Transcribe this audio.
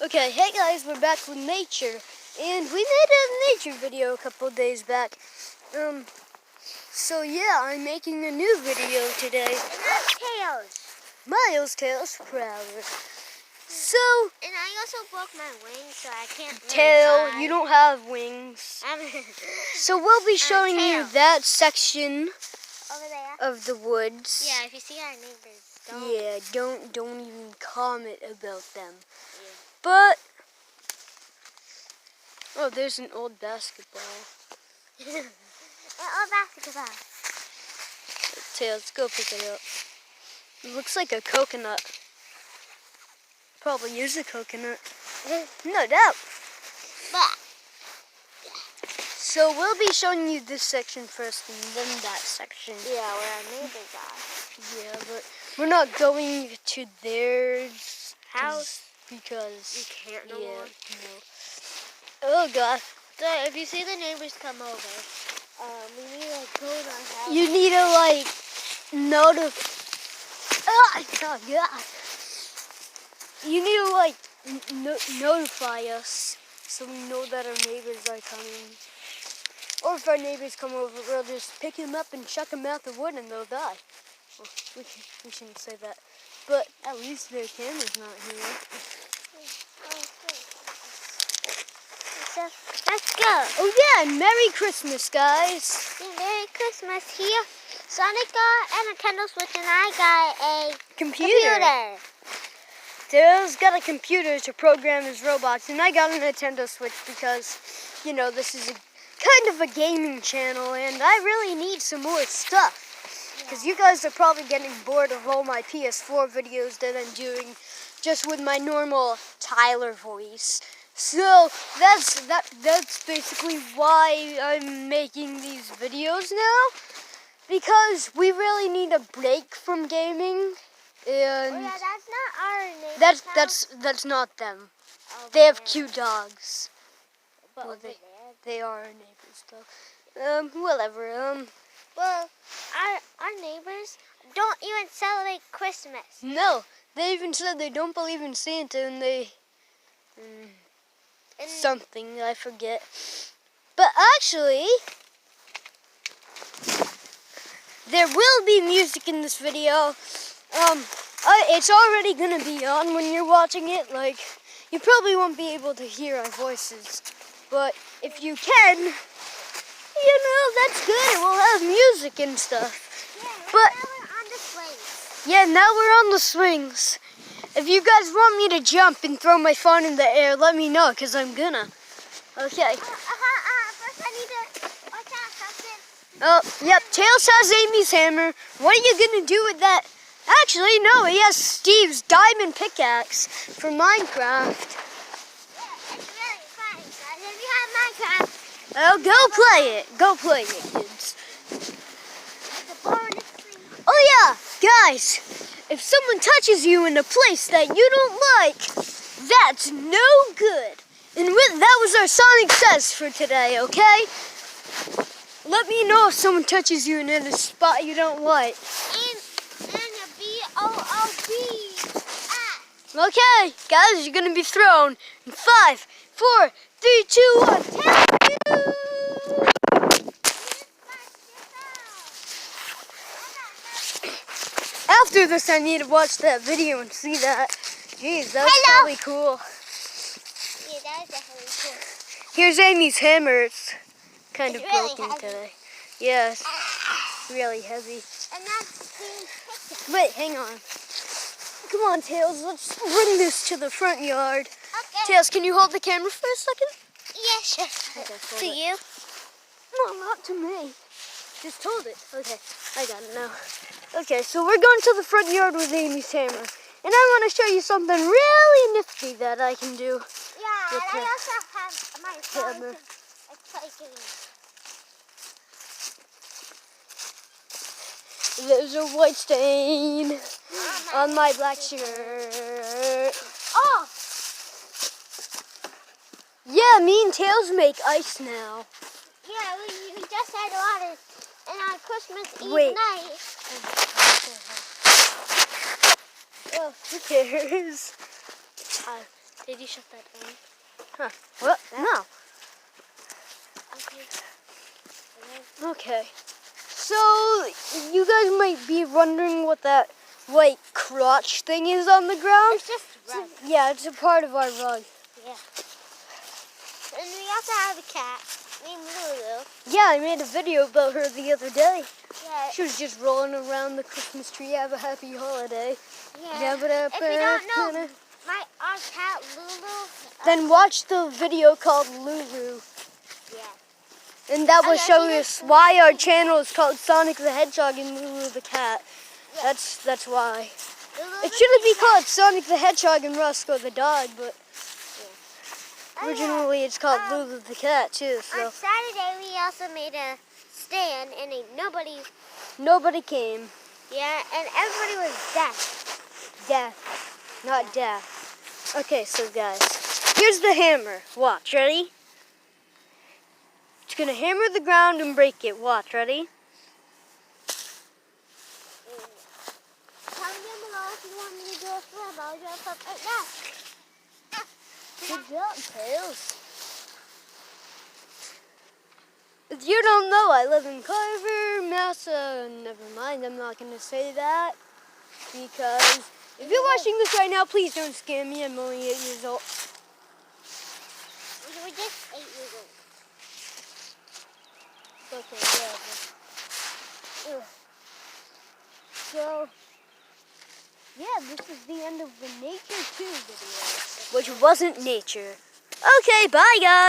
Okay, hey guys, we're back with nature, and we made a nature video a couple of days back. So yeah, I'm making a new video today. And that's Tails. Miles Tails Prowler. So, and I also broke my wings, so I can't really Tail, fly. you don't have wings. So we'll be showing you that section over there of the woods. Yeah, if you see our neighbors, don't. Yeah, don't even comment about them. Yeah. But oh, there's an old basketball. An old basketball. Tails, go pick it up. It looks like a coconut. Probably use a coconut. No doubt. But so we'll be showing you this section first and then that section. yeah, where our neighbors are. Yeah, but we're not going to theirs House because you can't no more. No. Oh god. So if you see the neighbors come over, we need to go in our house. You need to like oh god. You need to like notify us so we know that our neighbors are coming. Or if our neighbors come over, we'll just pick them up and chuck them out the wood and they'll die. Well, we shouldn't say that. But at least their camera's not here. So let's go. Oh yeah, and Merry Christmas, guys. Yeah, Merry Christmas here. Sonic got a Nintendo Switch and I got a computer. Tails got a computer to program his robots, and I got a Nintendo Switch because, you know, this is kind of a gaming channel, and I really need some more stuff. Because you guys are probably getting bored of all my PS4 videos that I'm doing just with my normal Tyler voice. So that's basically why I'm making these videos now, because we really need a break from gaming. And oh yeah, that's not our neighbors. that's not them. Over They have there. cute dogs. But Well, over there. they are our neighbors though. Whatever. Well, our neighbors don't even celebrate Christmas. No, they even said they don't believe in Santa, and they something I forget. But actually, there will be music in this video. It's already gonna be on when you're watching it. Like, you probably won't be able to hear our voices, but if you can, you know, that's good. We'll have music and stuff. Yeah, but now we're on the swings. Yeah, now we're on the swings. If you guys want me to jump and throw my phone in the air, let me know, because I'm gonna. Okay. First I need to watch out something. Oh, yep, Tails has Amy's hammer. What are you gonna do with that? Actually, no, he has Steve's diamond pickaxe for Minecraft. Yeah, it's really fun. If you have Minecraft. Oh, go play it. Go play it, kids. Oh yeah, guys, if someone touches you in a place that you don't like, that's no good. And that was our Sonic Says for today, okay? Let me know if someone touches you in a spot you don't like. And B-O-O-B. Okay, guys, you're gonna be thrown in 5, 4, 3, 2, 1. Thank you. After this, I need to watch that video and see that. Jeez, that was probably cool. Yeah, that is definitely cool. Here's Amy's hammer. It's kind of really broken heavy. today. Yes, really heavy. And that's the Wait, hang on. Come on, Tails. Let's bring this to the front yard. okay. Tails, can you hold the camera for a second? Yeah, sure. Okay, To you? No, not to me. Just hold it. Okay, I got it now. Okay, so we're going to the front yard with Amy's hammer. And I want to show you something really nifty that I can do. Yeah, and I also have my phone. hammer. It's like There's a white stain on my black shirt. oh! Yeah, me and Tails make ice now. Yeah, we just had water in our Christmas Eve Wait. night. Oh, who cares? Did you shut that down? Huh. What? No. Okay. Okay. So, you guys might be wondering what that white crotch thing is on the ground. It's just rug. Yeah, it's a part of our rug. Yeah. And we also have a cat named Lulu. Yeah, I made a video about her the other day. Yeah. She was just rolling around the Christmas tree. Have a happy holiday. Yeah. If you don't know, our cat Lulu. Then watch the video called Lulu. Yeah. And that will yeah, show she us why our channel is called Sonic the Hedgehog and Lulu the Cat. Yeah. That's why. Lulu It shouldn't be called Sonic the Hedgehog and Roscoe the Dog, but originally it's called Lulu the Cat too. So on Saturday we also made a stand and nobody came. Yeah, and everybody was deaf. Death, not death. Okay, so guys, here's the hammer. Watch, ready? It's gonna hammer the ground and break it. Watch, ready? Comment down below if you want me to do a flip. I'll do a flip right now. Good job, Tails. If you don't know, I live in Carver, Massa. Never mind, I'm not gonna say that. Because if you're watching this right now, please don't scam me. I'm only 8 years old. We're just 8 years old. Okay, yeah. So, yeah, this is the end of the Nature 2 video, which wasn't nature. Okay, bye guys!